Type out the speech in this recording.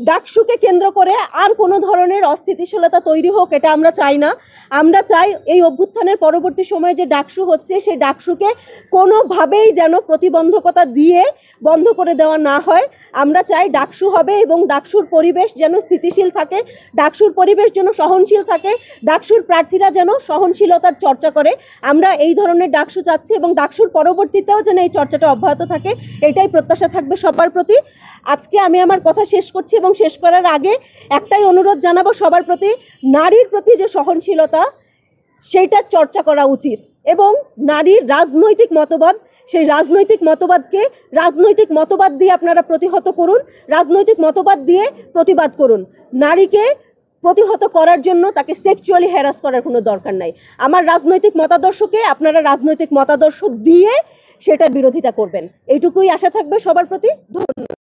ডাকসুকে কেন্দ্র করে আর কোনো ধরনের অস্থিতিশীলতা তৈরি হোক, এটা আমরা চাই না। আমরা চাই এই অভ্যুত্থানের পরবর্তী সময়ে যে ডাকসু হচ্ছে, সেই ডাকসুকে কোনোভাবেই যেন প্রতিবন্ধকতা দিয়ে বন্ধ করে দেওয়া না হয়। আমরা চাই ডাকসু হবে এবং ডাকসুর পরিবেশ যেন স্থিতিশীল থাকে, ডাকসুর পরিবেশ যেন সহনশীল থাকে, ডাকসুর প্রার্থীরা যেন সহনশীলতার চর্চা করে। আমরা এই ধরনের ডাকসু চাচ্ছি এবং ডাকসুর পরবর্তীতেও যেন এই চর্চাটা অব্যাহত থাকে, এটাই প্রত্যাশা থাকবে সবার প্রতি। আজকে আমি আমার কথা শেষ করছি এবং শেষ করার আগে একটাই অনুরোধ জানাবো সবার প্রতি, নারীর প্রতি যে সহনশীলতা সেইটার চর্চা করা উচিত এবং নারীর রাজনৈতিক মতবাদ, সেই রাজনৈতিক মতবাদকে রাজনৈতিক মতবাদ দিয়ে আপনারা প্রতিহত করুন, রাজনৈতিক মতবাদ দিয়ে প্রতিবাদ করুন। নারীকে প্রতিহত করার জন্য তাকে সেক্সুয়ালি হ্যারাস করার কোনো দরকার নাই। আমার রাজনৈতিক মতাদর্শকে আপনারা রাজনৈতিক মতাদর্শ দিয়ে সেটার বিরোধিতা করবেন, এইটুকুই আশা থাকবে সবার প্রতি। ধন্যবাদ।